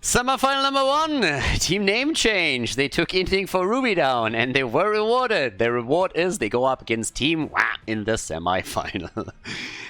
Semifinal number 1, Team NameChange. They took Inting for Ruby down and they were rewarded. Their reward is they go up against Team Wah in the semifinal.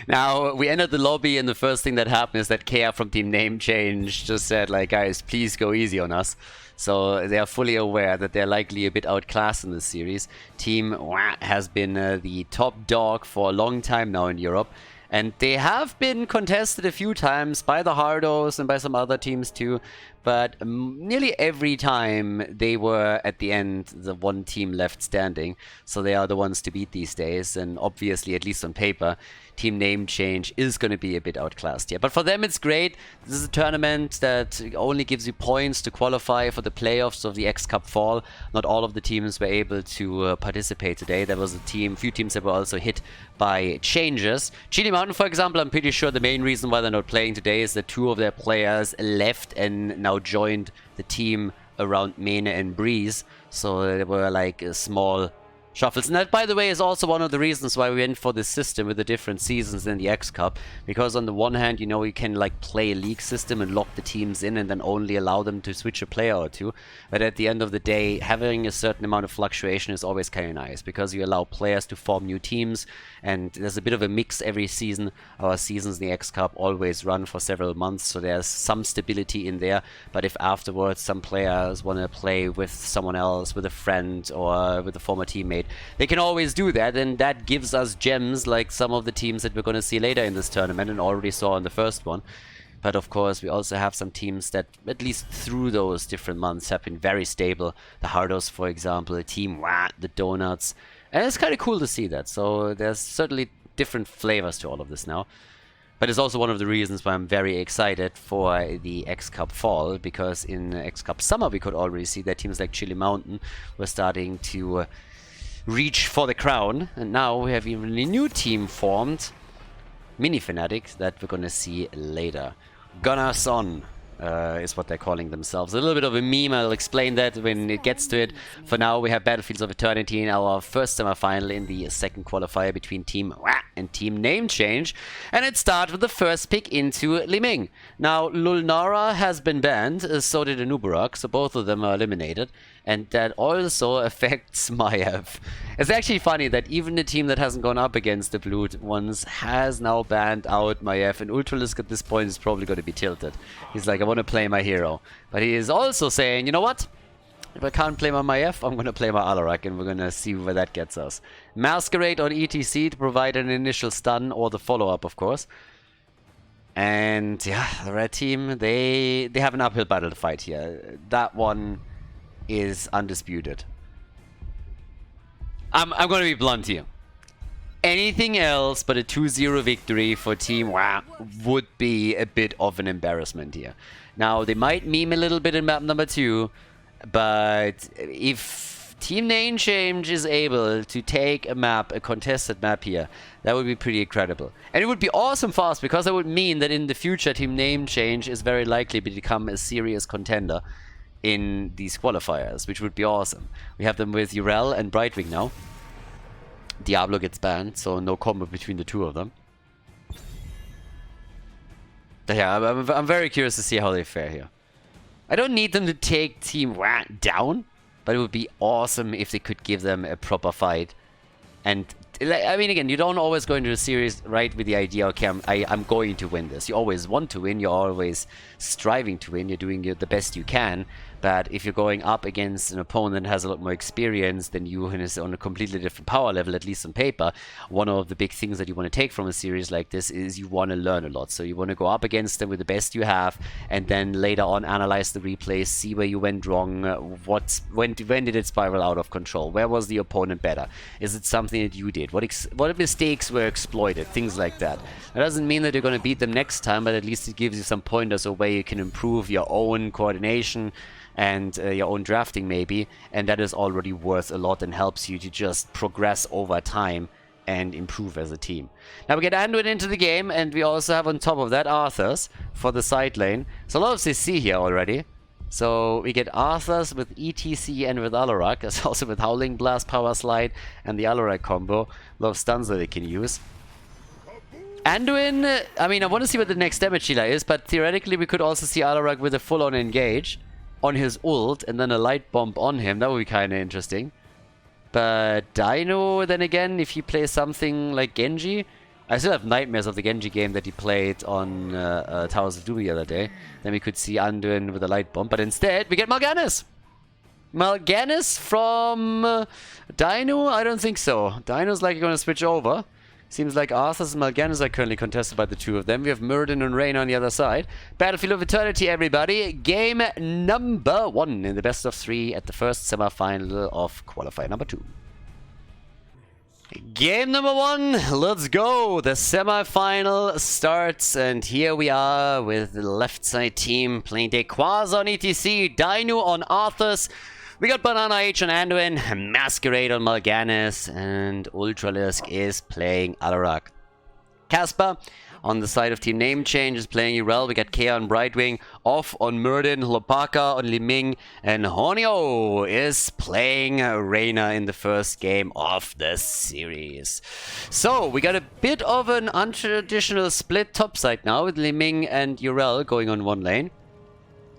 Now, we entered the lobby and the first thing that happened is that Kea from Team NameChange just said, like, guys, please go easy on us. So they are fully aware that they're likely a bit outclassed in this series. Team Wah has been the top dog for a long time now in Europe. And they have been contested a few times by the Hardos and by some other teams too. But nearly every time they were at the end the one team left standing. So they are the ones to beat these days. And obviously, at least on paper, Team NameChange is going to be a bit outclassed here. But for them, it's great. This is a tournament that only gives you points to qualify for the playoffs of the X Cup Fall. Not all of the teams were able to participate today. There was a few teams that were also hit by changes. Chili Mountain, for example, I'm pretty sure the main reason why they're not playing today is that 2 of their players left and now joined the team around Mene and Breeze. So there were like small shuffles. And that, by the way, is also one of the reasons why we went for this system with the different seasons in the X Cup. Because on the one hand, you know, you can like play a league system and lock the teams in and then only allow them to switch a player or two. But at the end of the day, having a certain amount of fluctuation is always kind of nice because you allow players to form new teams. And there's a bit of a mix every season. Our seasons in the X Cup always run for several months, so there's some stability in there. But if afterwards some players want to play with someone else, with a friend or with a former teammate, they can always do that, and that gives us gems like some of the teams that we're going to see later in this tournament and already saw in the first one. But of course, we also have some teams that, at least through those different months, have been very stable. The Hardos, for example, Team Wah, the Donuts. And it's kind of cool to see that. So there's certainly different flavors to all of this now. But it's also one of the reasons why I'm very excited for the X Cup Fall, because in X Cup Summer we could already see that teams like Chili Mountain were starting to reach for the crown. And now we have even a new team formed, Mini Fanatics, that we're going to see later. Gunners on is what they're calling themselves. A little bit of a meme, I'll explain that when it gets to it. For now, we have Battlefields of Eternity in our first semi-final in the second qualifier between Team Wah and Team NameChange. And it starts with the first pick into Liming. Now, Lulnara has been banned, so did Anubarak, so both of them are eliminated. And that also affects Maiev. It's actually funny that even the team that hasn't gone up against the blue ones has now banned out Maiev. And Ultralisk at this point is probably going to be tilted. He's like, I want to play my hero. But he is also saying, you know what? If I can't play my Maiev, I'm going to play my Alarak, and we're going to see where that gets us. Masquerade on ETC to provide an initial stun, or the follow-up, of course. And yeah, the red team, they have an uphill battle to fight here. That one is undisputed. I'm going to be blunt here. Anything else but a 2-0 victory for Team Wah would be a bit of an embarrassment here. Now, they might meme a little bit in map number 2, but if Team NameChange is able to take a map, a contested map here, that would be pretty incredible. And it would be awesome for us, because that would mean that in the future Team NameChange is very likely to become a serious contender in these qualifiers, which would be awesome. We have them with Urel and Brightwing now. Diablo gets banned, so no combo between the two of them. But yeah, I'm very curious to see how they fare here. I don't need them to take Team Wah down, but it would be awesome if they could give them a proper fight. And I mean, again, you don't always go into a series right with the idea, okay, I'm going to win this. You always want to win, you're always striving to win, you're doing the best you can. But if you're going up against an opponent that has a lot more experience than you and is on a completely different power level, at least on paper, one of the big things that you want to take from a series like this is you want to learn a lot. So you want to go up against them with the best you have, and then later on analyze the replays, see where you went wrong, when did it spiral out of control, where was the opponent better, is it something that you did, what mistakes were exploited, things like that. That doesn't mean that you're going to beat them next time, but at least it gives you some pointers of where you can improve your own coordination and your own drafting maybe, and that is already worth a lot and helps you to just progress over time and improve as a team. Now we get Anduin into the game, and we also have on top of that Arthurs for the side lane. So a lot of CC here already. So we get Arthurs with ETC and with Alarak, as also with Howling Blast, Power Slide, and the Alarak combo. A lot of stuns that they can use. Anduin, I mean, I want to see what the next damage dealer is, but theoretically we could also see Alarak with a full-on engage on his ult and then a light bomb on him. That would be kind of interesting. But Dino, then again, if he plays something like Genji, I still have nightmares of the Genji game that he played on Towers of Doom the other day. Then we could see Anduin with a light bomb, but instead we get Mal'Ganis. Mal'Ganis from Dino? I don't think so. Dino's likely going to switch over. Seems like Arthas and Mal'Ganis are currently contested by the two of them. We have Muradin and Reyna on the other side. Battlefield of Eternity, everybody. Game number 1 in the best of 3 at the first semi-final of qualifier number 2. Game number 1, let's go. The semi-final starts, and here we are with the left side team playing Dequaz on ETC, Dino on Arthas. We got Banana H on Anduin, Masquerade on Mal'Ganis, and Ultralisk is playing Alarak. Casper on the side of Team NameChange is playing Urel. We got Kea on Brightwing, Off on Muradin, Lopaka on Liming, and Honio is playing Reyna in the first game of the series. So we got a bit of an untraditional split topside now with Liming and Urel going on one lane.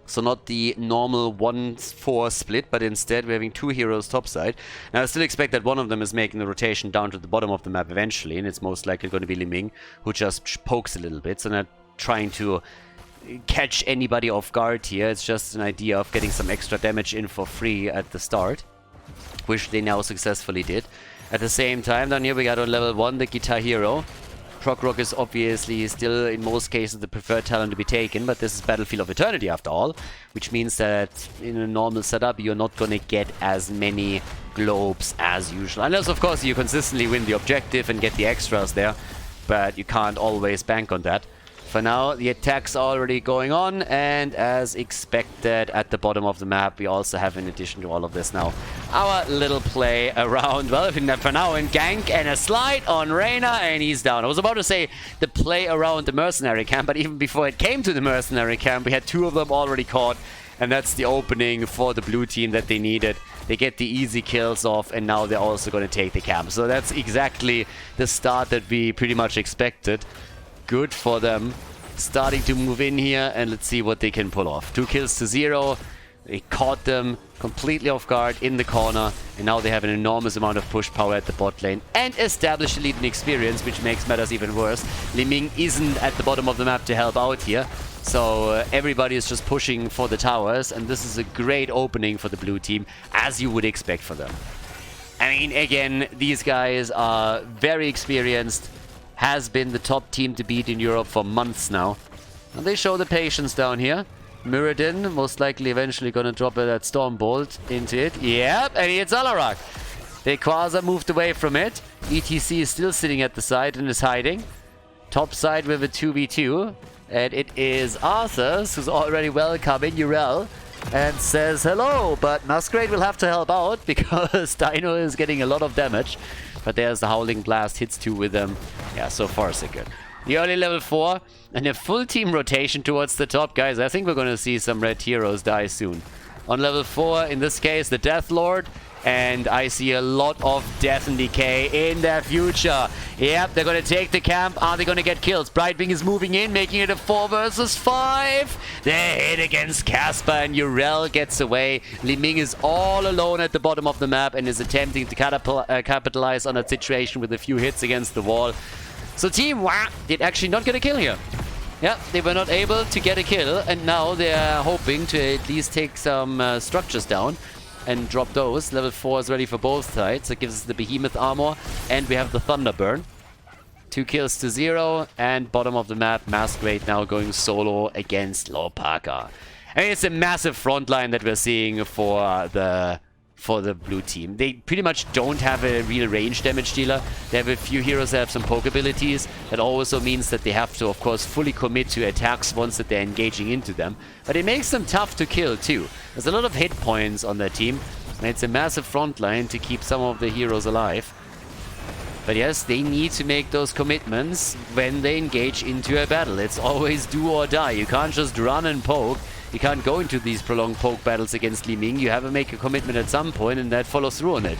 So not the normal 1-4 split, but instead we're having 2 heroes topside. Now I still expect that one of them is making the rotation down to the bottom of the map eventually, and it's most likely going to be Liming, who just pokes a little bit. So not trying to catch anybody off guard here. It's just an idea of getting some extra damage in for free at the start, which they now successfully did. At the same time, down here we got on level 1 the Guitar Hero. Proc-Rock is obviously still, in most cases, the preferred talent to be taken, but this is Battlefield of Eternity after all, which means that in a normal setup you're not going to get as many globes as usual. Unless, of course, you consistently win the objective and get the extras there, but you can't always bank on that. For now, the attacks are already going on, and as expected, at the bottom of the map, we also have, in addition to all of this now, our little play around, well, for now, in gank and a slide on Reyna, and he's down. I was about to say the play around the mercenary camp, but even before it came to the mercenary camp, we had 2 of them already caught, and that's the opening for the blue team that they needed. They get the easy kills off, and now they're also going to take the camp. So that's exactly the start that we pretty much expected. Good for them. Starting to move in here, and let's see what they can pull off. 2 kills to 0. They caught them completely off guard in the corner, and now they have an enormous amount of push power at the bot lane and established elite and experience, which makes matters even worse. Liming isn't at the bottom of the map to help out here, so everybody is just pushing for the towers, and this is a great opening for the blue team, as you would expect for them. I mean, again, these guys are very experienced. Has been the top team to beat in Europe for months now. And they show the patience down here. Muradin, most likely eventually going to drop that Stormbolt into it. Yep, and it's Alarak. Dequaza moved away from it. ETC is still sitting at the side and is hiding. Top side with a 2v2. And it is Arthas, who's already welcoming Urel and says hello. But Masquerade will have to help out because Dino is getting a lot of damage. But there's the Howling Blast, hits 2 with them. Yeah, so far so good. The early level 4 and a full team rotation towards the top, guys. I think we're going to see some red heroes die soon. On level 4, in this case, the Death Lord. And I see a lot of death and decay in their future. Yep, they're going to take the camp. Are they going to get kills? Brightwing is moving in, making it a 4 versus 5. They hit against Casper, and Urel gets away. Liming is all alone at the bottom of the map and is attempting to capitalize on that situation with a few hits against the wall. So Team Wah did actually not get a kill here. Yeah, they were not able to get a kill, and now they're hoping to at least take some structures down and drop those. Level 4 is ready for both sides. It gives us the Behemoth armor, and we have the Thunderburn. 2 kills to 0, and bottom of the map, Masquerade now going solo against Lopaka. I mean, it's a massive front line that we're seeing for the blue team. They pretty much don't have a real range damage dealer. They have a few heroes that have some poke abilities. That also means that they have to, of course, fully commit to attacks once that they're engaging into them. But it makes them tough to kill, too. There's a lot of hit points on their team, and it's a massive front line to keep some of the heroes alive. But yes, they need to make those commitments when they engage into a battle. It's always do or die. You can't just run and poke. You can't go into these prolonged poke battles against Liming. You have to make a commitment at some point, and that follows through on it.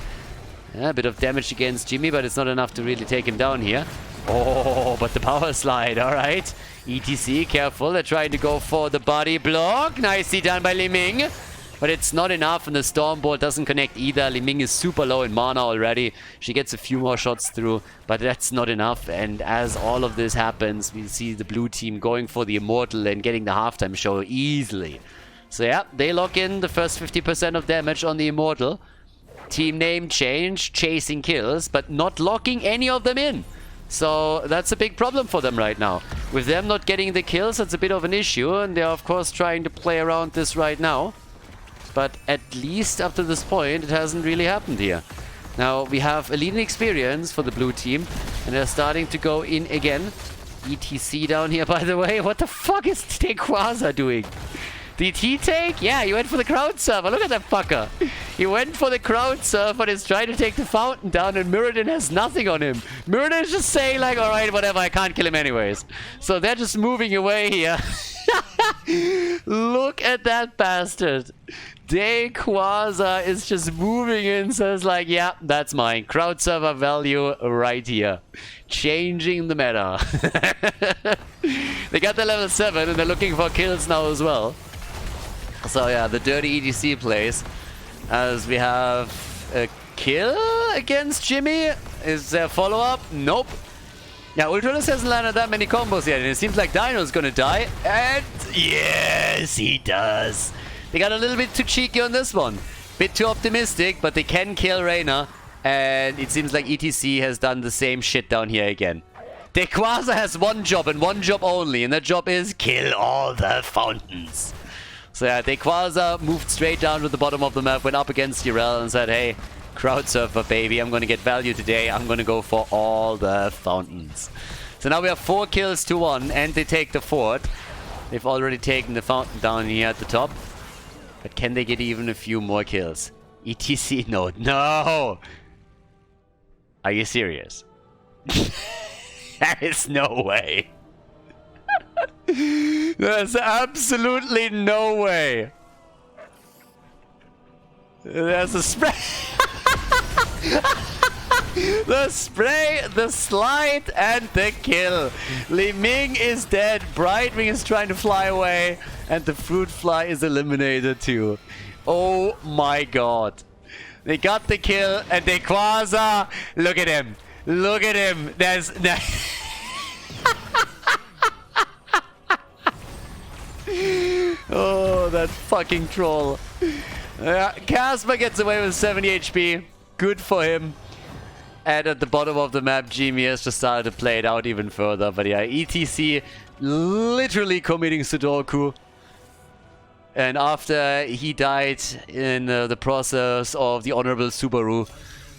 Yeah, a bit of damage against Jimmy, but it's not enough to really take him down here. Oh, but the power slide, alright. ETC, careful, they're trying to go for the body block. Nicely done by Li Ming. But it's not enough, and the Storm Bolt doesn't connect either. Li Ming is super low in mana already. She gets a few more shots through, but that's not enough. And as all of this happens, we see the blue team going for the Immortal and getting the halftime show easily. So yeah, they lock in the first 50% of damage on the Immortal. Team name change, chasing kills, but not locking any of them in. So that's a big problem for them right now. With them not getting the kills, that's a bit of an issue, and they're of course trying to play around this right now. But at least up to this point, it hasn't really happened here. Now, we have a leading experience for the blue team, and they're starting to go in again. ETC down here, by the way. What the fuck is Tequaza doing? Did he take? Yeah, he went for the crowd server. Look at that fucker. He went for the crowd server and is trying to take the fountain down, and Mirrodin has nothing on him. Mirrodin is just saying like, alright, whatever, I can't kill him anyways. So they're just moving away here. Look at that bastard. Dequaza is just moving in, says like, yeah, that's mine. Crowd server value right here. Changing the meta. They got the level 7 and they're looking for kills now as well. So yeah, the dirty EDC plays. As we have a kill against Jimmy. Is there follow-up? Nope. Yeah, Ultralis hasn't landed that many combos yet, and it seems like Dino's gonna die. And yes, he does. They got a little bit too cheeky on this one. Bit too optimistic, but they can kill Reyna. And it seems like ETC has done the same shit down here again. Dequaza has one job and one job only, and that job is kill all the fountains. So yeah, Dequaza moved straight down to the bottom of the map, went up against Urel and said, hey, crowd surfer baby, I'm gonna get value today. I'm gonna go for all the fountains. So now we have 4 kills to 1, and they take the fort. They've already taken the fountain down here at the top. But can they get even a few more kills? ETC, no. No! Are you serious? There is no way. There's absolutely no way. There's a spray. The spray, the slide, and the kill. Li Ming is dead. Brightwing is trying to fly away. And the fruit fly is eliminated too. Oh my god. They got the kill, and Dequaza. Look at him. Look at him. There's... Oh, that fucking troll. Casper gets away with 70 HP. Good for him. And at the bottom of the map, Jimmy has just started to play it out even further. But yeah, ETC literally committing Sudoku. And after he died in the process of the Honorable Subaru,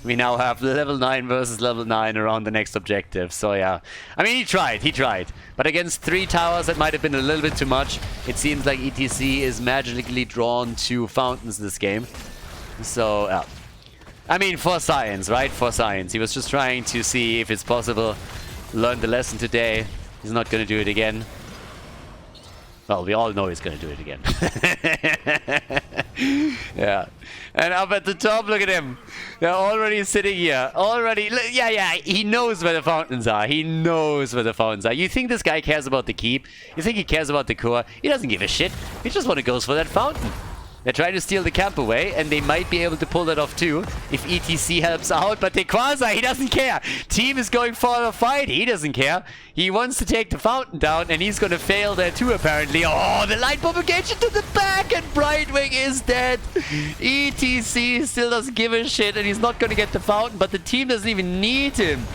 we now have level 9 versus level 9 around the next objective. So yeah, I mean, he tried. But against 3 towers, that might have been a little bit too much. It seems like ETC is magically drawn to fountains this game. So yeah. I mean, for science, right? For science. He was just trying to see if it's possible. Learned the lesson today. He's not going to do it again. Well, we all know he's going to do it again. Yeah. And up at the top, look at him. They're already sitting here. Already. Yeah. He knows where the fountains are. He knows where the fountains are. You think this guy cares about the keep? You think he cares about the core? He doesn't give a shit. He just want to go for that fountain. They're trying to steal the camp away, and they might be able to pull that off too if ETC helps out. But Dequaza, he doesn't care. Team is going for the fight. He doesn't care. He wants to take the fountain down, and he's going to fail there too, apparently. Oh, the light propagation to the back, and Brightwing is dead. ETC still doesn't give a shit, and he's not going to get the fountain, but the team doesn't even need him.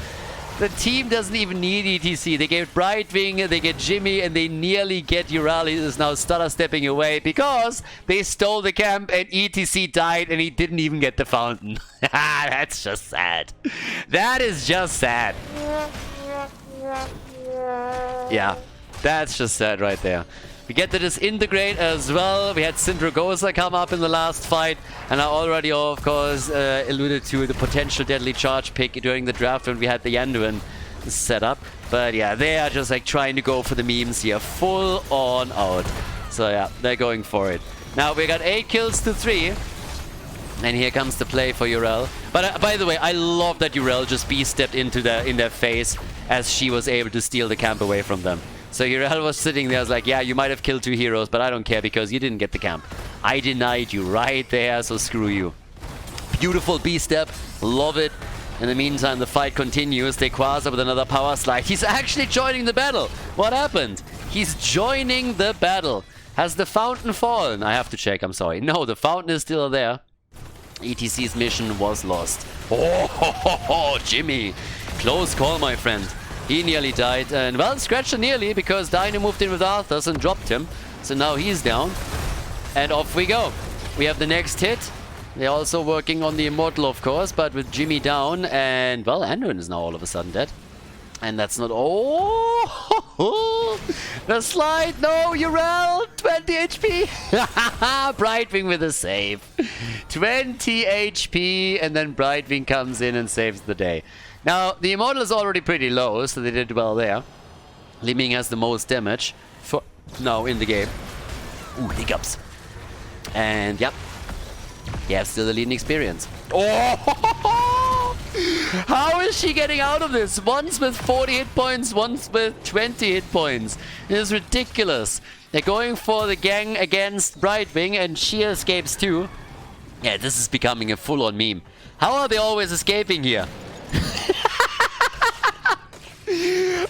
The team doesn't even need ETC. They get Brightwing, they get Jimmy, and they nearly get Urali, who is now stutter stepping away because they stole the camp and ETC died and he didn't even get the fountain. That's just sad. That is just sad. Yeah, that's just sad right there. We get to disintegrate as well. We had Syndragosa come up in the last fight. And I already, of course, alluded to the potential deadly charge pick during the draft when we had the Yanduin set up. But yeah, they are just like trying to go for the memes here. Full on out. So yeah, they're going for it. Now we got 8 kills to 3. And here comes the play for Urel. But by the way, I love that Urel just B-stepped into in their face as she was able to steal the camp away from them. So Yrel was sitting there, was like, yeah, you might have killed 2 heroes, but I don't care because you didn't get the camp. I denied you right there, so screw you. Beautiful B-step, love it. In the meantime, the fight continues. Quasar with another power slide. He's actually joining the battle. What happened? He's joining the battle. Has the fountain fallen? I have to check, I'm sorry. No, the fountain is still there. ETC's mission was lost. Oh, Jimmy. Close call, my friend. He nearly died. And, well, scratched nearly because Dino moved in with Arthas and dropped him. So now he's down. And off we go. We have the next hit. They're also working on the Immortal, of course, but with Jimmy down. And, well, Anduin is now all of a sudden dead. And that's not... Oh! The slide! No, Yrel! 20 HP! Brightwing with a save. 20 HP, and then Brightwing comes in and saves the day. Now, the Immortal is already pretty low, so they did well there. Li Ming has the most damage for now in the game. Ooh, hiccups. And, yep. Yeah, still the leading experience. Oh! How is she getting out of this? Once with 40 hit points, once with 20 hit points. It is ridiculous. They're going for the gang against Brightwing, and she escapes too. Yeah, this is becoming a full-on meme. How are they always escaping here?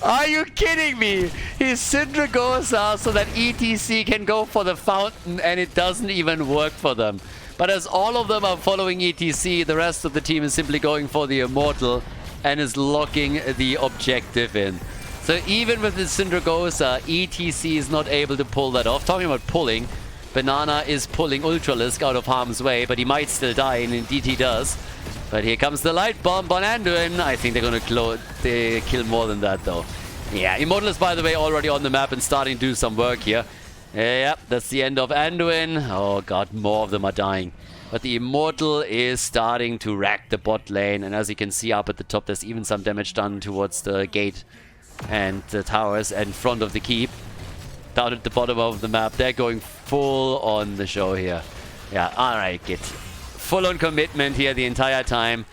Are you kidding me? He's Syndragosa so that ETC can go for the fountain, and it doesn't even work for them. But as all of them are following ETC, the rest of the team is simply going for the Immortal and is locking the objective in. So even with the Syndragosa, ETC is not able to pull that off. Talking about pulling, Banana is pulling Ultralisk out of harm's way, but he might still die, and indeed he does. But here comes the light bomb on Anduin. I think they're going to kill more than that, though. Yeah, Immortal is, by the way, already on the map and starting to do some work here. Yep, that's the end of Anduin. Oh god, more of them are dying. But the Immortal is starting to rack the bot lane. And as you can see up at the top, there's even some damage done towards the gate and the towers in front of the keep. Down at the bottom of the map, they're going full on the show here. Yeah, alright, Git. Full on commitment here the entire time.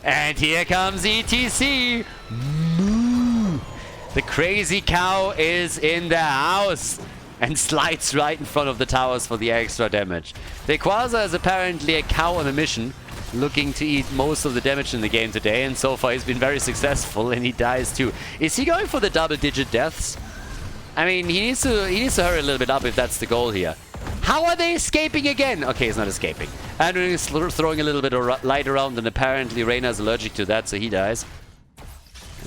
And here comes ETC. Moo. The crazy cow is in the house and slides right in front of the towers for the extra damage. The Quasar is apparently a cow on a mission, looking to eat most of the damage in the game today, and so far he's been very successful, and he dies too. Is he going for the double-digit deaths? I mean, he needs to hurry a little bit up if that's the goal here. How are they escaping again? Okay, he's not escaping. And he's throwing a little bit of light around, and apparently Reyna is allergic to that, so he dies.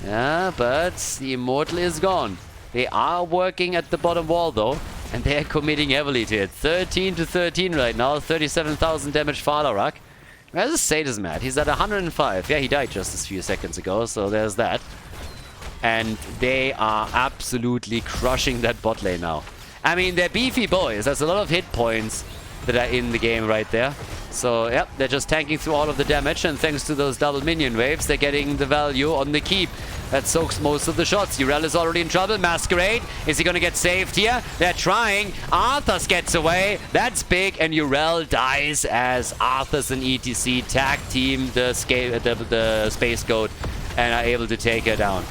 Yeah, but the Immortal is gone. They are working at the bottom wall, though, and they're committing heavily to it. 13 to 13 right now, 37,000 damage for Alarak. Where's the Sadism at? He's at 105. Yeah, he died just a few seconds ago, so there's that. And they are absolutely crushing that bot lane now. I mean, they're beefy boys. There's a lot of hit points that are in the game right there. So, yep, they're just tanking through all of the damage, and thanks to those double minion waves, they're getting the value on the keep. That soaks most of the shots. Yrel is already in trouble. Masquerade, is he going to get saved here? They're trying. Arthas gets away. That's big, and Yrel dies as Arthas and ETC tag team the Space Goat and are able to take her down.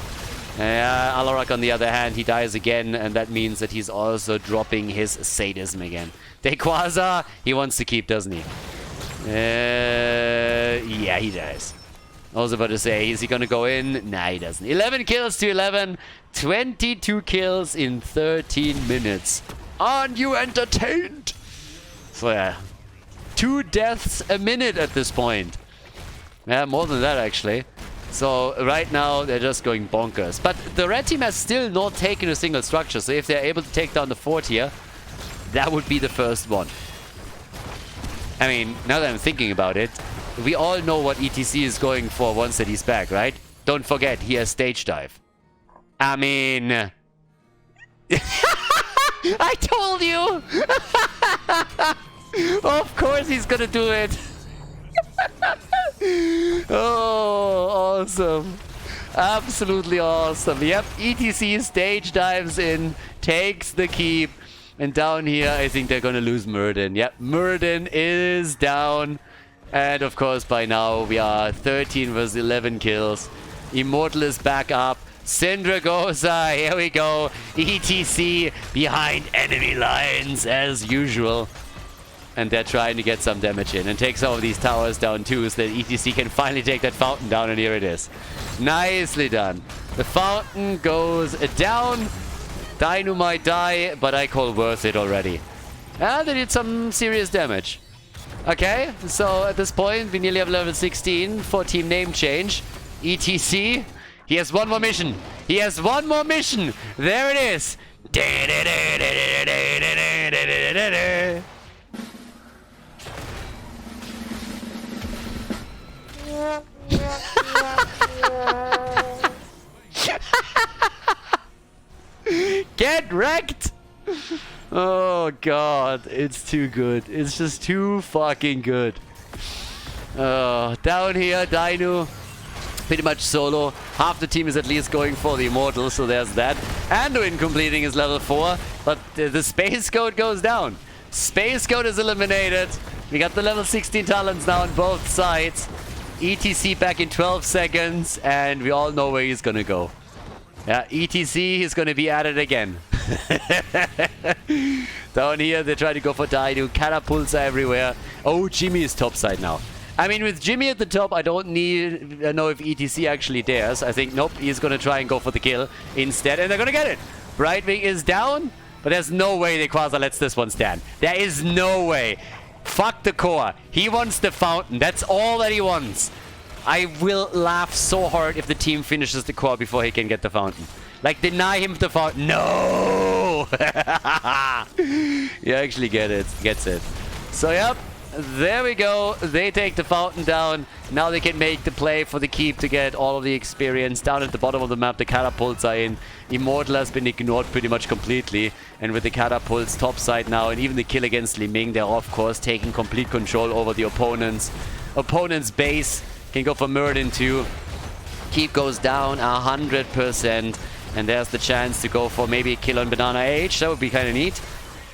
Alarak, on the other hand, he dies again, and that means that he's also dropping his sadism again. Quasar, he wants to keep, doesn't he? Yeah, he does. I was about to say, is he going to go in? Nah, he doesn't. 11 kills to 11. 22 kills in 13 minutes. Aren't you entertained? So, yeah. 2 deaths a minute at this point. Yeah, more than that, actually. So, right now, they're just going bonkers. But the red team has still not taken a single structure. So, if they're able to take down the fort here, that would be the first one. I mean, now that I'm thinking about it, we all know what ETC is going for once that he's back, right? Don't forget, he has stage dive. I mean... I told you! Of course he's gonna do it! Oh, awesome. Absolutely awesome. Yep, ETC stage dives in, takes the keep. And down here, I think they're gonna lose Murden. Yep, Murden is down. And of course, by now, we are 13 versus 11 kills. Immortal is back up. Syndra goes, here we go. ETC behind enemy lines as usual. And they're trying to get some damage in and take some of these towers down too, so that ETC can finally take that fountain down, and here it is. Nicely done. The fountain goes down. Dino might die, but I call worth it already. And they did some serious damage. Okay, so at this point, we nearly have level 16 for Team NameChange. ETC, he has one more mission. He has one more mission. There it is. Get wrecked! Oh god, it's too good. It's just too fucking good. Down here, Dino, pretty much solo. Half the team is at least going for the Immortal, so there's that. Anduin completing his level 4, but the Space Goat goes down. Space Goat is eliminated. We got the level 16 talents now on both sides. ETC back in 12 seconds, and we all know where he's gonna go. Yeah, ETC is gonna be at it again. Down here, they try to go for Dino. Catapults are everywhere. Oh, Jimmy is topside now. I mean, with Jimmy at the top, I don't know if ETC actually dares. I think, nope, he's gonna try and go for the kill instead, and they're gonna get it. Brightwing is down, but there's no way the Quasar lets this one stand. There is no way. Fuck the core. He wants the fountain. That's all that he wants. I will laugh so hard if the team finishes the core before he can get the fountain. Like, deny him the fountain. No! You actually gets it. So, yep. There we go. They take the fountain down. Now they can make the play for the keep to get all of the experience. Down at the bottom of the map, the catapults are in. Immortal has been ignored pretty much completely. And with the catapults topside now, and even the kill against Li Ming, they're of course taking complete control over the opponent's base. Can go for Muradin too. Keep goes down 100%. And there's the chance to go for maybe a kill on Banana H. That would be kind of neat.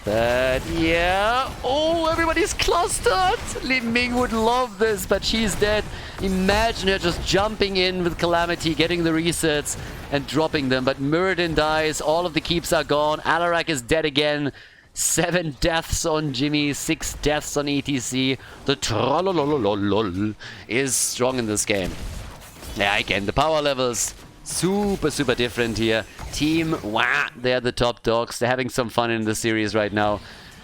But yeah. Oh, everybody's clustered. Li Ming would love this, but she's dead. Imagine her just jumping in with Calamity, getting the resets and dropping them. But Muradin dies. All of the keeps are gone. Alarak is dead again. 7 deaths on Jimmy, 6 deaths on ETC. The trollolololol is strong in this game. Yeah, again, the power levels super different here. Team, wah, they're the top dogs. They're having some fun in the series right now.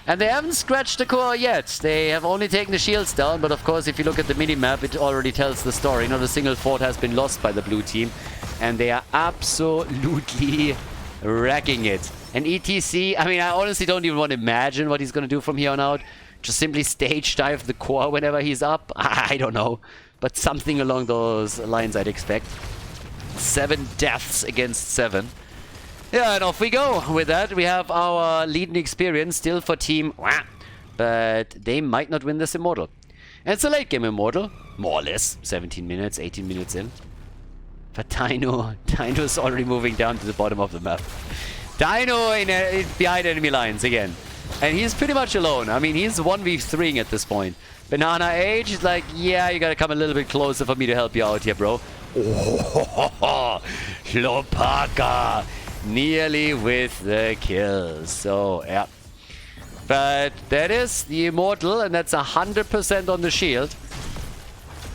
And they haven't scratched the core yet. They have only taken the shields down, but of course, if you look at the minimap, it already tells the story. Not a single fort has been lost by the blue team. And they are absolutely wrecking it. And ETC, I mean, I honestly don't even want to imagine what he's going to do from here on out. Just simply stage dive the core whenever he's up. I don't know. But something along those lines I'd expect. 7 deaths against 7. Yeah, and off we go. With that, we have our leading experience still for Team. But they might not win this Immortal. And it's a late game Immortal. More or less. 17 minutes, 18 minutes in. But Dino's already moving down to the bottom of the map. Dino behind enemy lines again. And he's pretty much alone. I mean, he's 1v3ing at this point. Banana Age is like, yeah, you gotta come a little bit closer for me to help you out here, bro. Oh, Lopaka nearly with the kill. So, yeah. But that is the Immortal, and that's 100% on the shield.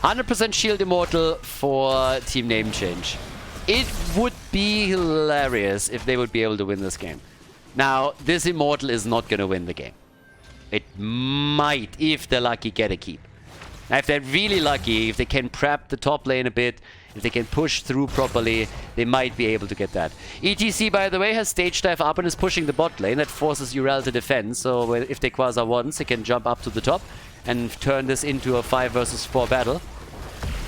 100% shield Immortal for Team NameChange. It would be hilarious if they would be able to win this game. Now, this Immortal is not going to win the game. It might, if they're lucky, get a keep. Now, if they're really lucky, if they can prep the top lane a bit, if they can push through properly, they might be able to get that. ETC, by the way, has stage dive up and is pushing the bot lane. That forces Urel to defend. So if they Quasar once, they can jump up to the top and turn this into a 5 versus 4 battle.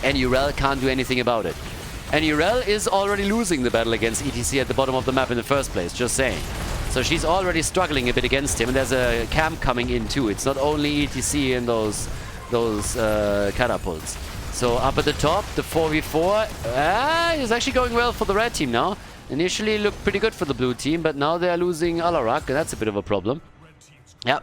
And Urel can't do anything about it. And Urel is already losing the battle against ETC at the bottom of the map in the first place, just saying. So she's already struggling a bit against him, and there's a camp coming in too. It's not only ETC and those catapults. So up at the top, the 4v4 is actually going well for the red team now. Initially looked pretty good for the blue team, but now they're losing Alarak, and that's a bit of a problem. Yeah,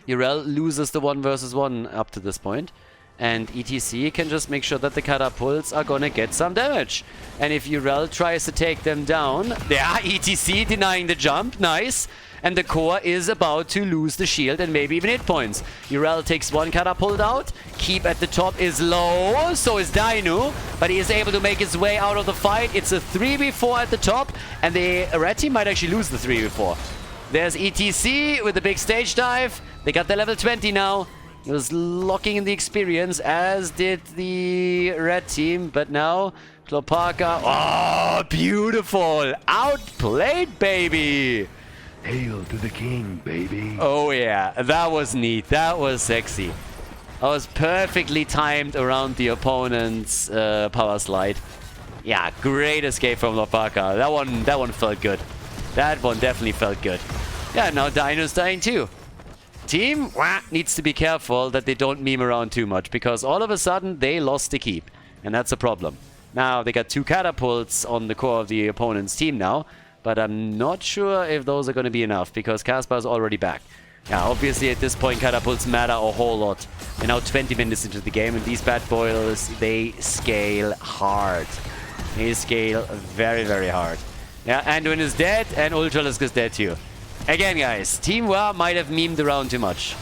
Urel loses the 1 versus 1 up to this point. And ETC can just make sure that the catapults are gonna get some damage. And if Urel tries to take them down... Yeah, ETC denying the jump. Nice. And the core is about to lose the shield and maybe even hit points. Urel takes one catapult out. Keep at the top is low. So is Dino. But he is able to make his way out of the fight. It's a 3v4 at the top. And the red team might actually lose the 3v4. There's ETC with the big stage dive. They got the level 20 now. He was locking in the experience, as did the red team. But now, Klopaka... Oh, beautiful! Outplayed, baby! Hail to the king, baby. Oh, yeah. That was neat. That was sexy. That was perfectly timed around the opponent's power slide. Yeah, great escape from Klopaka. That one felt good. That one definitely felt good. Yeah, now Dino's dying too. Team needs to be careful that they don't meme around too much, because all of a sudden they lost the keep, and that's a problem. Now they got 2 catapults on the core of the opponent's team now, but I'm not sure if those are going to be enough, because Kaspar's already back. Yeah, obviously at this point catapults matter a whole lot. We're now 20 minutes into the game, and these bad boys, they scale hard. They scale very, very hard. Yeah, Anduin is dead, and Ultralisk is dead too. Again, guys, Team Wa might have memed around too much.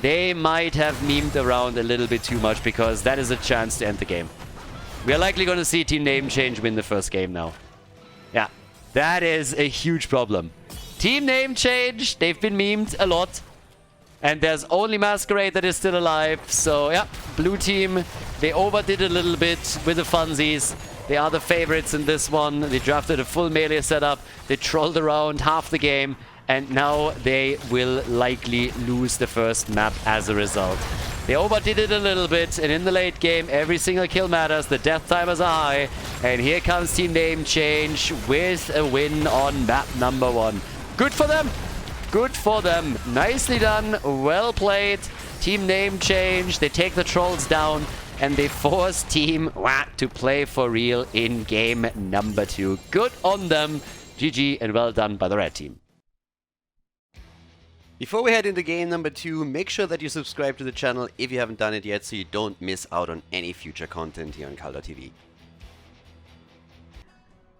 They might have memed around a little bit too much, because that is a chance to end the game. We are likely going to see Team NameChange win the first game now. Yeah, that is a huge problem. Team NameChange, they've been memed a lot. And there's only Masquerade that is still alive. So, yeah, blue team, they overdid a little bit with the funsies. They are the favorites in this one. They drafted a full melee setup. They trolled around half the game. And now they will likely lose the first map as a result. They overdid it a little bit, and in the late game, every single kill matters. The death timers are high. And here comes Team NameChange with a win on map number 1. Good for them. Good for them. Nicely done. Well played. Team NameChange. They take the trolls down, and they force Team to play for real in game number 2. Good on them. GG, and well done by the red team. Before we head into game number 2, make sure that you subscribe to the channel if you haven't done it yet, so you don't miss out on any future content here on Khaldor TV.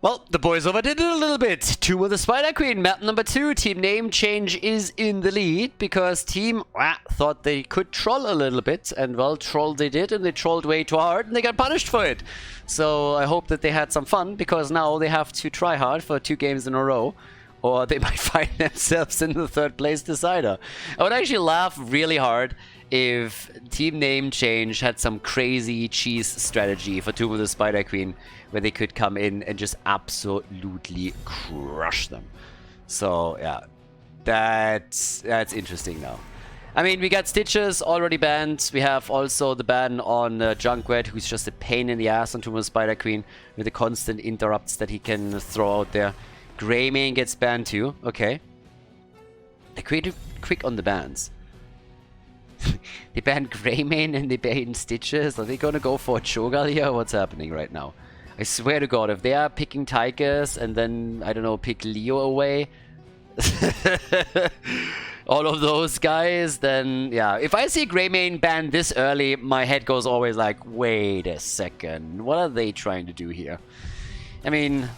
Well, the boys overdid it a little bit. 2 with the Spider Queen. Map number 2. Team NameChange is in the lead because Team thought they could troll a little bit. And, well, troll they did, and they trolled way too hard, and they got punished for it. So I hope that they had some fun, because now they have to try hard for 2 games in a row. Or they might find themselves in the 3rd place decider. I would actually laugh really hard if Team NameChange had some crazy cheese strategy for 2 with the Spider Queen, where they could come in and just absolutely crush them. So, yeah, that's interesting now. I mean, we got Stitches already banned. We have also the ban on Junkrat, who's just a pain in the ass on 2 with the Spider Queen, with the constant interrupts that he can throw out there. Greymane gets banned too. Okay. They're quick on the bans. They banned Greymane and they banned Stitches. Are they gonna go for a Cho'Gall here? What's happening right now? I swear to God, if they are picking Tychus and then, I don't know, pick Leo away, all of those guys, then yeah. If I see Greymane banned this early, my head goes always like, wait a second, what are they trying to do here? I mean...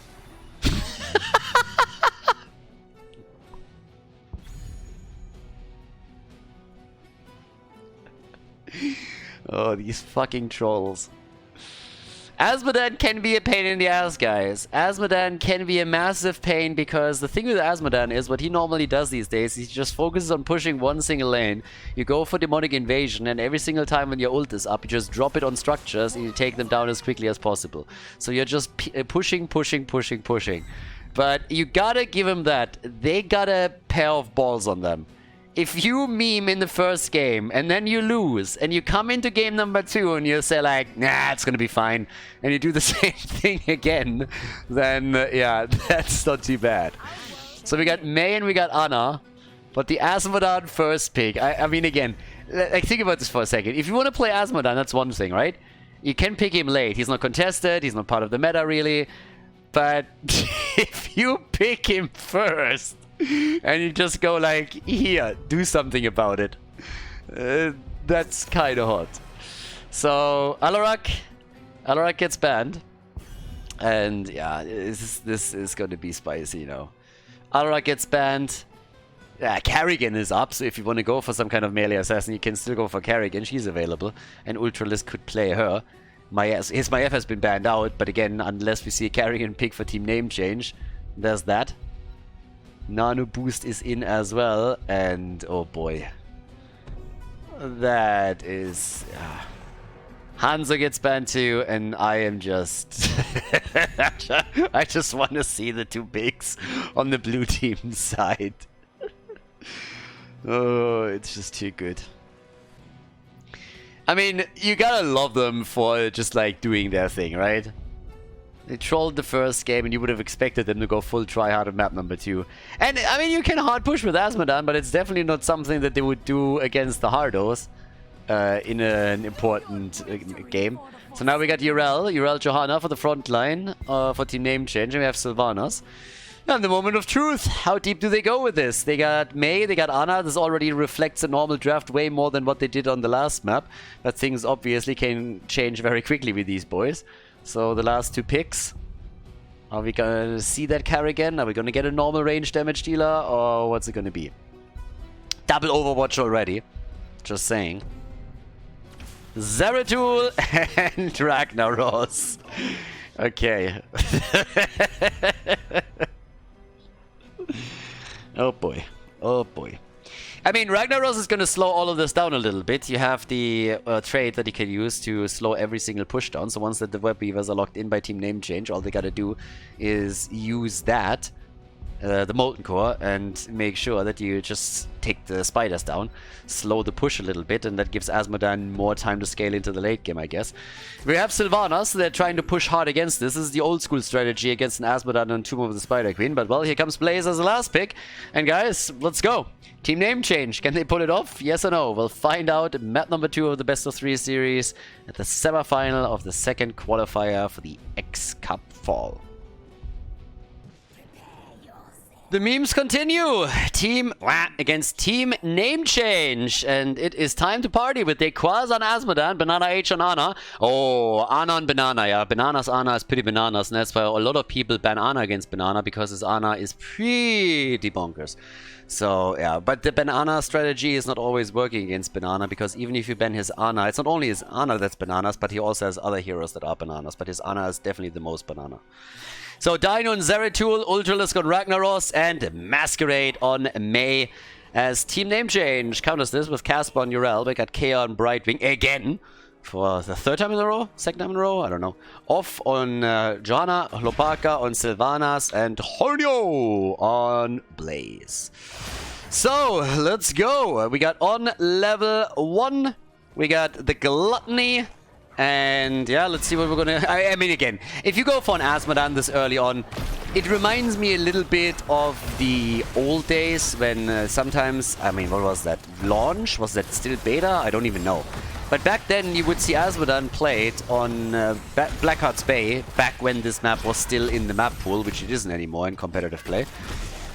Oh, these fucking trolls. Azmodan can be a pain in the ass, guys. Azmodan can be a massive pain, because the thing with Azmodan is what he normally does these days. He just focuses on pushing one single lane. You go for Demonic Invasion, and every single time when your ult is up, you just drop it on structures and you take them down as quickly as possible. So you're just pushing. But you gotta give him that. They got a pair of balls on them. If you meme in the first game and then you lose and you come into game number 2 and you say like, nah, it's gonna be fine, and you do the same thing again, then yeah, that's not too bad. So we got Mei and we got Anna, but the Azmodan first pick, I mean, again, like, think about this for a second. If you want to play Azmodan, that's one thing, right? You can pick him late. He's not contested, he's not part of the meta really, but if you pick him first, and you just go like, here, do something about it. That's kind of hot. So Alarak gets banned. And yeah, this is going to be spicy, you know. Alarak gets banned. Yeah, Kerrigan is up, so if you want to go for some kind of melee assassin, you can still go for Kerrigan. She's available, and Ultralisk could play her. His Maiev has been banned out, but again, unless we see a Kerrigan pick for team name change, there's that. Nano Boost is in as well, and oh boy. That is... Hanzo gets banned too, and I am just... I just want to see the two bigs on the blue team side. Oh, it's just too good. I mean, you gotta love them for just like doing their thing, right? They trolled the first game and you would have expected them to go full try-hard on map number 2. And I mean, you can hard push with Azmodan, but it's definitely not something that they would do against the Hardos in an important game. So now we got Yrel Johanna for the front line for team name change, and we have Sylvanas. And the moment of truth. How deep do they go with this? They got Mei, they got Ana. This already reflects a normal draft way more than what they did on the last map. But things obviously can change very quickly with these boys. So the last 2 picks. Are we gonna see that Kerrigan? Are we gonna get a normal range damage dealer? Or what's it gonna be? Double Overwatch already. Just saying. Zeratul and Ragnaros. Okay. Oh boy. Oh boy. I mean, Ragnaros is going to slow all of this down a little bit. You have the trait that you can use to slow every single push down. So once that the Web Weavers are locked in by team name change, all they got to do is use that, the Molten Core, and make sure that you just take the spiders down, slow the push a little bit, and that gives Azmodan more time to scale into the late game, I guess. We have Sylvanas, they're trying to push hard against this. This is the old school strategy against an Azmodan and Tomb of the Spider Queen, but well, here comes Blaze as the last pick. And guys, let's go. Team name change, can they pull it off? Yes or no? We'll find out at map number 2 of the best of 3 series at the semi-final of the second qualifier for the X Cup Fall. The memes continue. Team against team name change. And it is time to party with Dequaz on Azmodan, Banana H on Ana. Oh, Ana on Banana, yeah. Banana's Ana is pretty bananas, and that's why a lot of people ban Ana against Banana, because his Ana is pretty bonkers. So, yeah, but the Banana strategy is not always working against Banana, because even if you ban his Ana, it's not only his Ana that's bananas, but he also has other heroes that are bananas. But his Ana is definitely the most banana. So Dino on Zeratul, Ultralisk on Ragnaros, and Masquerade on Mei as team name change. Counters this with Casper on Yrel. We got Kea on Brightwing again for the 3rd time in a row? 2nd time in a row? I don't know. Off on Johanna, Hlopaka on Sylvanas, and Hornio on Blaze. So let's go. We got on level 1. We got the Gluttony. And yeah, let's see what we're gonna... I mean, again, if you go for an Azmodan this early on, it reminds me a little bit of the old days when sometimes... I mean, what was that? Launch? Was that still beta? I don't even know. But back then, you would see Azmodan played on Blackheart's Bay, back when this map was still in the map pool, which it isn't anymore in competitive play.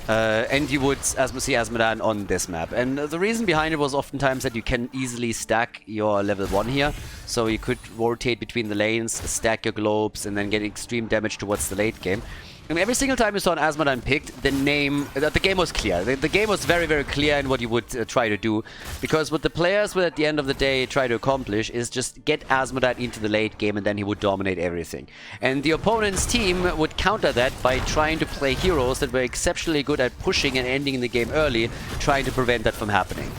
And you would see Azmodan on this map. And the reason behind it was oftentimes that you can easily stack your level 1 here. So you could rotate between the lanes, stack your globes, and then get extreme damage towards the late game. And every single time you saw an Azmodan picked, the game was clear. The game was very, very clear in what you would try to do. Because what the players would at the end of the day try to accomplish is just get Azmodan into the late game, and then he would dominate everything. And the opponent's team would counter that by trying to play heroes that were exceptionally good at pushing and ending the game early, trying to prevent that from happening.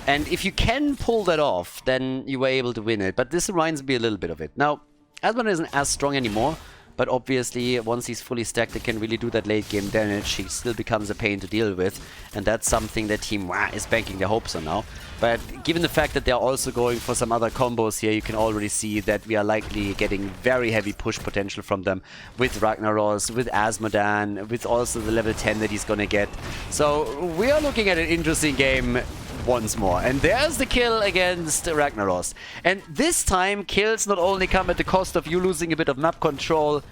And if you can pull that off, then you were able to win it. But this reminds me a little bit of it. Now, Azmodan isn't as strong anymore. But obviously, once he's fully stacked, it can really do that late game damage. He still becomes a pain to deal with. And that's something that Team is banking their hopes on now. But given the fact that they're also going for some other combos here, you can already see that we are likely getting very heavy push potential from them. With Ragnaros, with Azmodan, with also the level 10 that he's gonna get. So we are looking at an interesting game once more. And there's the kill against Ragnaros. And this time, kills not only come at the cost of you losing a bit of map control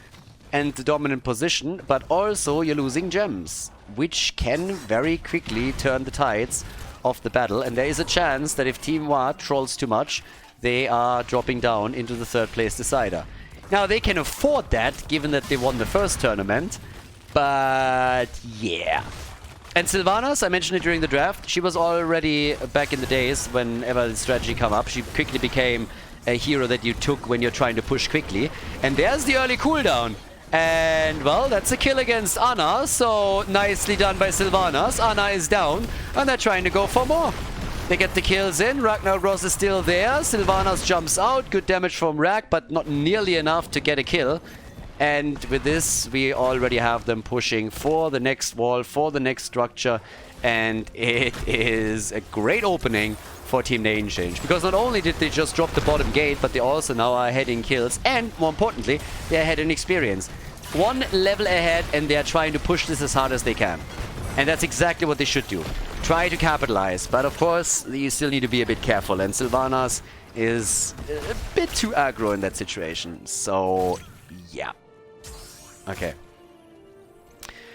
and the dominant position, but also you're losing gems, which can very quickly turn the tides of the battle. And there is a chance that if Team Wa trolls too much, they are dropping down into the third place decider. Now, they can afford that, given that they won the first tournament. But, yeah. And Sylvanas, I mentioned it during the draft, she was already back in the days whenever the strategy come up. She quickly became a hero that you took when you're trying to push quickly. And there's the early cooldown. And, well, that's a kill against Anna. So, nicely done by Sylvanas. Anna is down, and they're trying to go for more. They get the kills in. Ragnarok is still there. Sylvanas jumps out. Good damage from Rag, but not nearly enough to get a kill. And with this, we already have them pushing for the next wall, for the next structure. And it is a great opening for Team NameChange. Because not only did they just drop the bottom gate, but they also now are ahead in kills. And more importantly, they're ahead in experience. One level ahead, and they're trying to push this as hard as they can. And that's exactly what they should do. Try to capitalize. But of course, you still need to be a bit careful. And Sylvanas is a bit too aggro in that situation. So, yeah. Okay.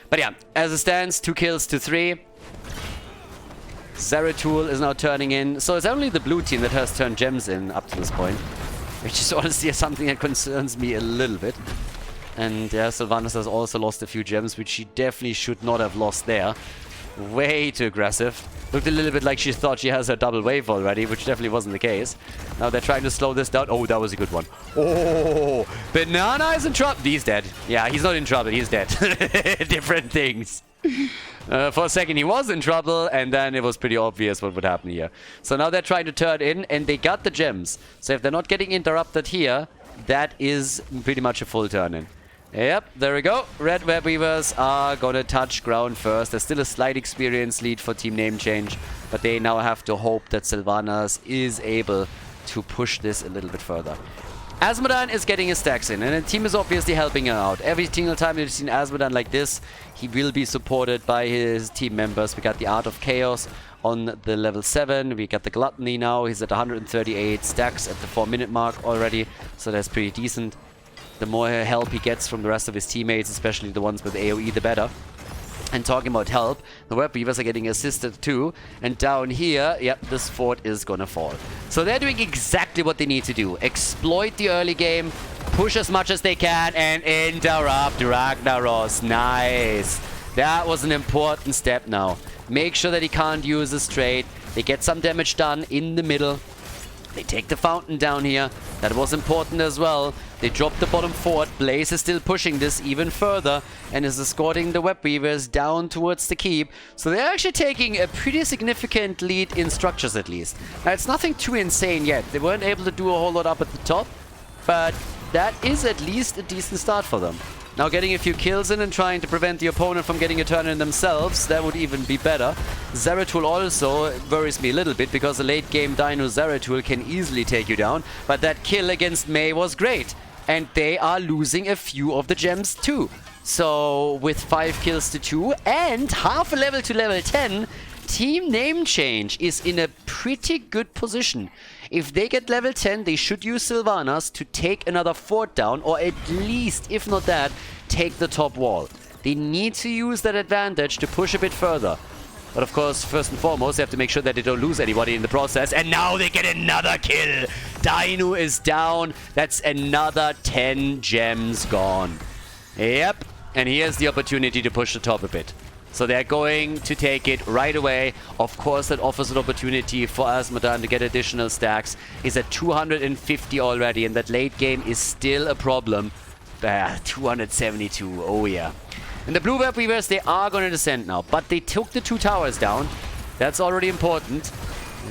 But yeah, as it stands, 2 kills to 3. Zeratul is now turning in. So it's only the blue team that has turned gems in up to this point. Which is honestly something that concerns me a little bit. And yeah, Sylvanas has also lost a few gems, which she definitely should not have lost there. Way too aggressive. Looked a little bit like she thought she has her double wave already, which definitely wasn't the case. Now they're trying to slow this down. Oh, that was a good one. Oh, Banana is in trouble. He's dead. Yeah, he's not in trouble. He's dead. Different things. For a second, he was in trouble, and then it was pretty obvious what would happen here. So now they're trying to turn in, and they got the gems. So if they're not getting interrupted here, that is pretty much a full turn in. Yep, there we go. Red Web Weavers are gonna touch ground first. There's still a slight experience lead for Team NameChange, but they now have to hope that Sylvanas is able to push this a little bit further. Asmodan is getting his stacks in, and the team is obviously helping him out. Every single time you've seen Asmodan like this, he will be supported by his team members. We got the Art of Chaos on the level 7. We got the Gluttony now. He's at 138 stacks at the 4-minute mark already, so that's pretty decent. The more help he gets from the rest of his teammates, especially the ones with AoE, the better. And talking about help, the Web Weavers are getting assisted too. And down here, yep, this fort is gonna fall. So they're doing exactly what they need to do. Exploit the early game, push as much as they can, and interrupt Ragnaros. Nice. That was an important step now. Make sure that he can't use his trade. They get some damage done in the middle. They take the fountain down here. That was important as well. They drop the bottom fort. Blaze is still pushing this even further and is escorting the Web Weavers down towards the keep. So they're actually taking a pretty significant lead in structures at least. Now, it's nothing too insane yet. They weren't able to do a whole lot up at the top, but that is at least a decent start for them. Now getting a few kills in and trying to prevent the opponent from getting a turn in themselves, that would even be better. Zeratul also worries me a little bit because a late game Dino Zeratul can easily take you down, but that kill against Mei was great. And they are losing a few of the gems too. So with 5 kills to 2 and half a level to level 10, Team NameChange is in a pretty good position. If they get level 10, they should use Sylvanas to take another fort down, or at least, if not that, take the top wall. They need to use that advantage to push a bit further. But of course, first and foremost, they have to make sure that they don't lose anybody in the process. And now they get another kill. Dino is down. That's another 10 gems gone. Yep. And here's the opportunity to push the top a bit. So they're going to take it right away. Of course, that offers an opportunity for Asmodan to get additional stacks. He's at 250 already, and that late game is still a problem. 272, oh yeah. And the Blue Web Weavers, they are going to descend now, but they took the 2 towers down. That's already important.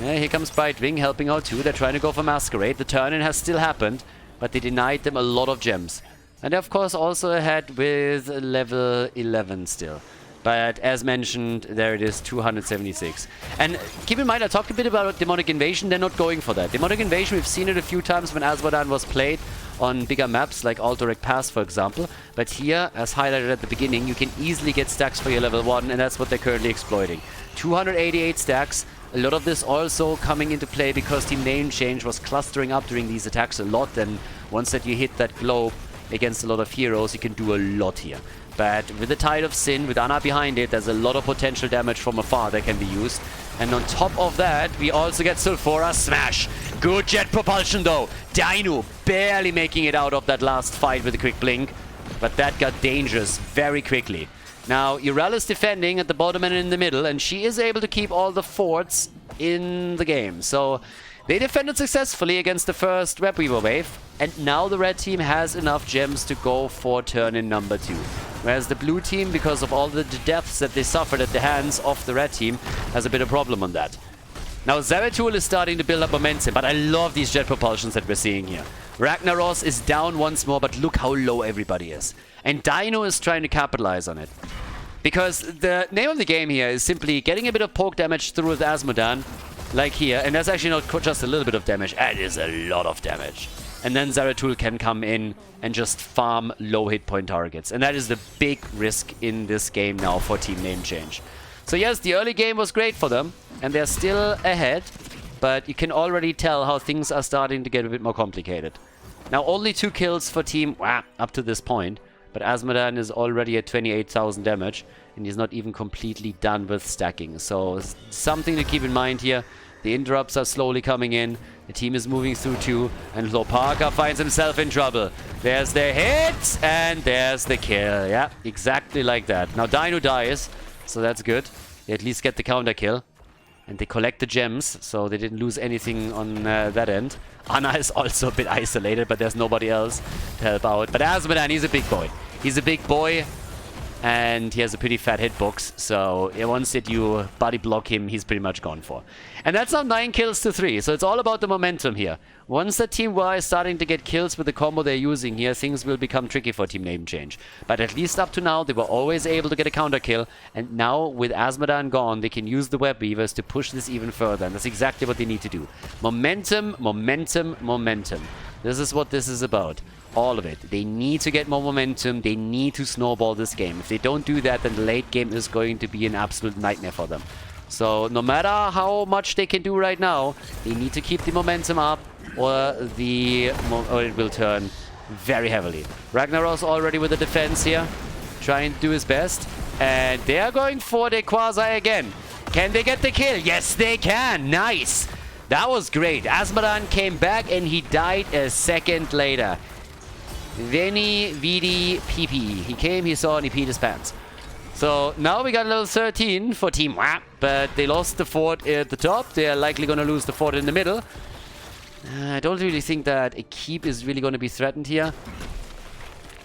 Yeah, here comes Brightwing helping out too. They're trying to go for Masquerade. The turn-in has still happened, but they denied them a lot of gems. And of course also ahead with level 11 still. But as mentioned, there it is, 276. And keep in mind, I talked a bit about Demonic Invasion. They're not going for that. Demonic Invasion, we've seen it a few times when Asmodan was played on bigger maps, like Alterac Pass, for example. But here, as highlighted at the beginning, you can easily get stacks for your level 1, and that's what they're currently exploiting. 288 stacks. A lot of this also coming into play because Team NameChange was clustering up during these attacks a lot, and once that you hit that globe against a lot of heroes, you can do a lot here. But with the Tide of Sin, with Anna behind it, there's a lot of potential damage from afar that can be used. And on top of that, we also get Sulfura Smash. Good jet propulsion though. Dino barely making it out of that last fight with a quick blink. But that got dangerous very quickly. Now, Ural is defending at the bottom and in the middle, and she is able to keep all the forts in the game. So they defended successfully against the first Web Weaver wave. And now the red team has enough gems to go for turn in number 2. Whereas the blue team, because of all the deaths that they suffered at the hands of the red team, has a bit of problem on that. Now Zeratul is starting to build up momentum, but I love these jet propulsions that we're seeing here. Ragnaros is down once more, but look how low everybody is. And Dino is trying to capitalize on it. Because the name of the game here is simply getting a bit of poke damage through with Asmodan, like here. And that's actually not just a little bit of damage, that is a lot of damage. And then Zeratul can come in and just farm low hit point targets. And that is the big risk in this game now for Team NameChange. So yes, the early game was great for them, and they're still ahead, but you can already tell how things are starting to get a bit more complicated. Now only 2 kills for Team up to this point, but Asmodan is already at 28,000 damage, and he's not even completely done with stacking. So something to keep in mind here. The interrupts are slowly coming in. The team is moving through too, and Lopaka finds himself in trouble. There's the hit, and there's the kill. Yeah, exactly like that. Now Dino dies, so that's good. They at least get the counter kill. And they collect the gems, so they didn't lose anything on that end. Ana is also a bit isolated, but there's nobody else to help out. But Asmodan, he's a big boy. He's a big boy, and he has a pretty fat hitbox, so once that you body block him, he's pretty much gone for. And that's now 9 kills to 3, so it's all about the momentum here. Once the Team Y is starting to get kills with the combo they're using here, things will become tricky for Team NameChange. But at least up to now, they were always able to get a counter kill, and now with Asmodan gone, they can use the Web Weavers to push this even further, and that's exactly what they need to do. Momentum, momentum, momentum. This is what this is about. All of it. They need to get more momentum. They need to snowball this game. If they don't do that, then the late game is going to be an absolute nightmare for them. So no matter how much they can do right now, they need to keep the momentum up, or it will turn very heavily. Ragnaros already with the defense here, trying to do his best. And they are going for the Quasi again. Can they get the kill? Yes, they can. Nice. That was great. Asmodan came back and he died a second later. Veni, Vidi, PP. He came, he saw, and he peed his pants. So now we got level 13 for Team WAP, but they lost the fort at the top. They are likely going to lose the fort in the middle. I don't really think that a keep is really going to be threatened here.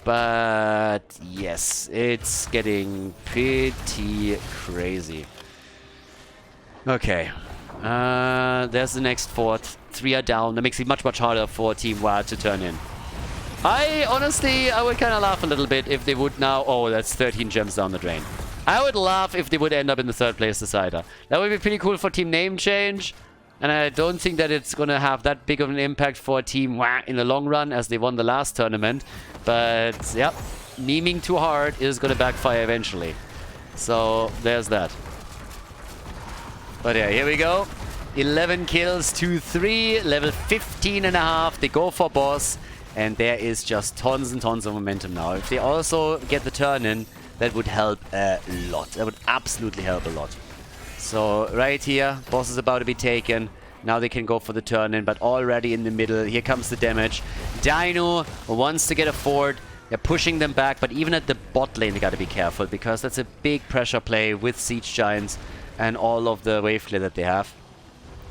But yes, it's getting pretty crazy. Okay. There's the next fort. 3 are down. That makes it much, much harder for Team WAP to turn in. Honestly, I would kind of laugh a little bit if they would now... Oh, that's 13 gems down the drain. I would laugh if they would end up in the 3rd place decider. That would be pretty cool for Team NameChange. And I don't think that it's going to have that big of an impact for Team WA in the long run, as they won the last tournament. But, yep, memeing too hard is going to backfire eventually. So, there's that. But yeah, here we go. 11 kills to 3, level 15.5. They go for boss. And there is just tons and tons of momentum now. If they also get the turn in, that would help a lot. That would absolutely help a lot. So right here, boss is about to be taken. Now they can go for the turn in, but already in the middle, here comes the damage. Dino wants to get a fort. They're pushing them back, but even at the bot lane, they got to be careful, because that's a big pressure play with Siege Giants and all of the wave clear that they have.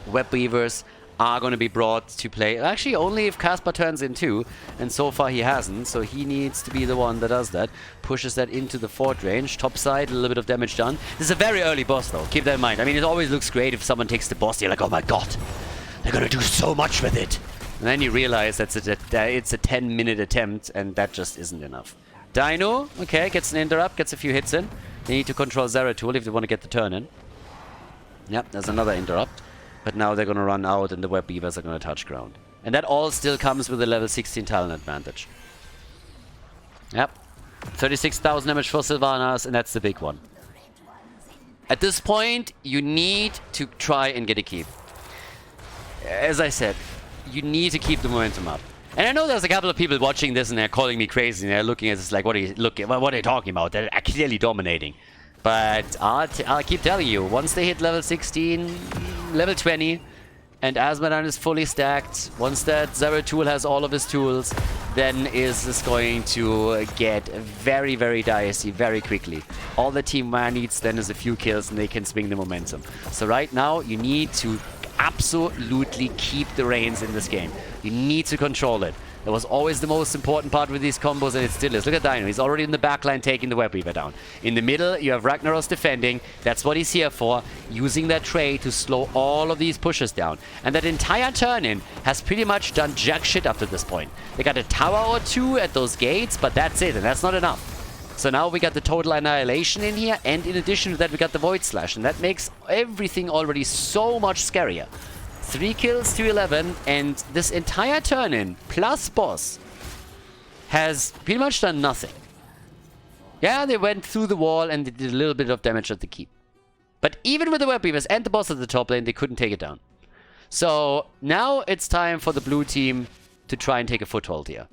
Web Weavers are going to be brought to play. Actually, only if Casper turns in too, and so far he hasn't, so he needs to be the one that does that. Pushes that into the fort range. Top side, a little bit of damage done. This is a very early boss though, keep that in mind. I mean, it always looks great if someone takes the boss, you're like, oh my god, they're going to do so much with it. And then you realize that it's a 10-minute attempt, and that just isn't enough. Dino, okay, gets an interrupt, gets a few hits in. They need to control Zeratul if they want to get the turn in. Yep, there's another interrupt. But now they're going to run out, and the Web Weavers are going to touch ground. And that all still comes with a level 16 talent advantage. Yep. 36,000 damage for Sylvanas, and that's the big one. At this point, you need to try and get a keep. As I said, you need to keep the momentum up. And I know there's a couple of people watching this, and they're calling me crazy, and they're looking at this like, what are you talking about? They're clearly dominating. But I'll keep telling you, once they hit level 16, level 20, and Azmodan is fully stacked, once that Zeratul has all of his tools, then is this going to get very, very dicey very quickly. All the Team Man needs then is a few kills and they can swing the momentum. So right now, you need to absolutely keep the reins in this game. You need to control it. That was always the most important part with these combos, and it still is. Look at Dino. He's already in the backline taking the Web Weaver down. In the middle, you have Ragnaros defending. That's what he's here for, using that trade to slow all of these pushes down. And that entire turn-in has pretty much done jack shit up to this point. They got a tower or two at those gates, but that's it, and that's not enough. So now we got the total annihilation in here, and in addition to that, we got the Void Slash, and that makes everything already so much scarier. 3 kills to 11, and this entire turn-in, plus boss, has pretty much done nothing. Yeah, they went through the wall and they did a little bit of damage at the keep. But even with the Web Weavers and the boss at the top lane, they couldn't take it down. So now it's time for the blue team to try and take a foothold here.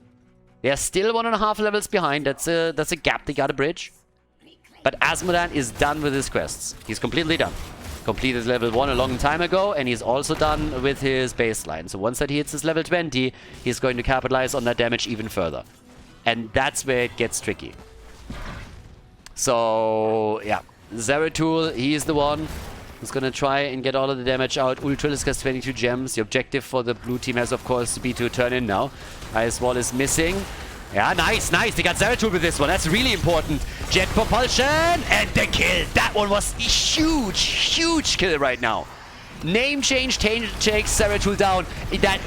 They are still 1.5 levels behind. That's a gap they gotta bridge. But Azmodan is done with his quests. He's completely done. Completed level 1 a long time ago, and he's also done with his baseline. So once that he hits his level 20, he's going to capitalize on that damage even further. And that's where it gets tricky. So, yeah. Zeratul, he is the one who's going to try and get all of the damage out. Ultralisk has 22 gems. The objective for the blue team has, of course, to be to turn in now. Ice Wall is missing. Yeah, nice, nice. They got Zeratul with this one. That's really important. Jet propulsion and the kill. That one was a huge, huge kill right now. NameChange takes Zeratul down.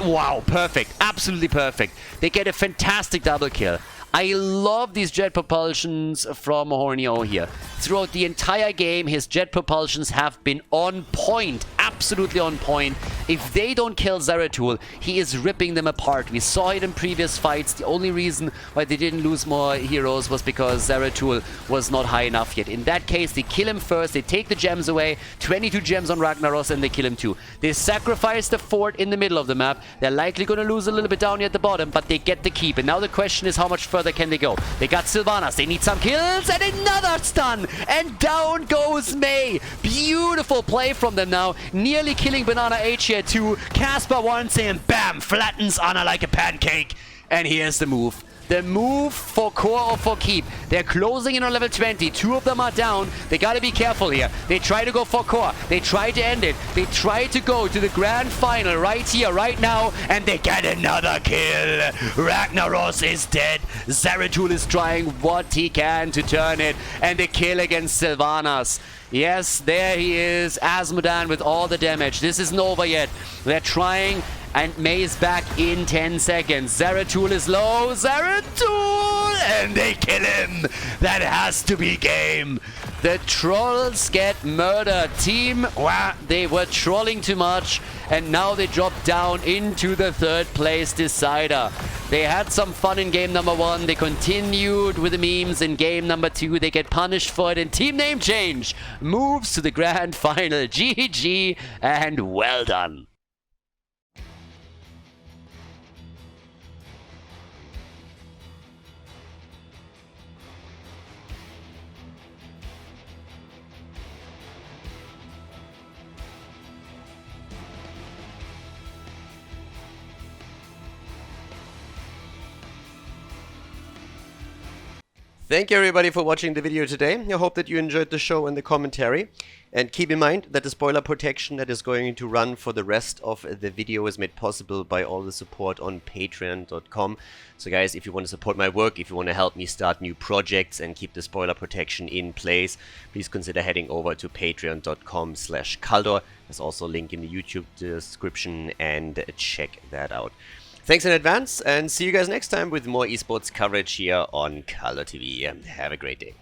Wow, perfect. Absolutely perfect. They get a fantastic double kill. I love these jet propulsions from Hornio here. Throughout the entire game, his jet propulsions have been on point. Absolutely on point. If they don't kill Zeratul, he is ripping them apart. We saw it in previous fights. The only reason why they didn't lose more heroes was because Zeratul was not high enough yet. In that case, they kill him first. They take the gems away. 22 gems on Ragnaros, and they kill him too. They sacrifice the fort in the middle of the map. They're likely going to lose a little bit down here at the bottom, but they get the keep. And now the question is, how much further can they go? They got Sylvanas. They need some kills, and another stun. And down goes May. Beautiful play from them now. Nearly killing Banana H here too. Casper wants him. Bam! Flattens Anna like a pancake. And here's the move. The move for core or for keep. They're closing in on level 20. 2 of them are down. They gotta be careful here. They try to go for core. They try to end it. They try to go to the grand final right here, right now. And they get another kill. Ragnaros is dead. Zeratul is trying what he can to turn it. And the kill against Sylvanas. Yes, there he is. Azmodan with all the damage. This isn't over yet. They're trying. And May is back in 10 seconds. Zeratul is low. Zeratul! And they kill him. That has to be game. The trolls get murdered. Team, they were trolling too much. And now they drop down into the 3rd place decider. They had some fun in game number 1. They continued with the memes in game number 2. They get punished for it. And Team NameChange moves to the grand final. GG and well done. Thank you everybody for watching the video today. I hope that you enjoyed the show and the commentary. And keep in mind that the spoiler protection that is going to run for the rest of the video is made possible by all the support on patreon.com. So guys, if you want to support my work, if you want to help me start new projects and keep the spoiler protection in place, please consider heading over to patreon.com/Khaldor. There's also a link in the YouTube description, and check that out. Thanks in advance, and see you guys next time with more esports coverage here on Khaldor TV. Have a great day.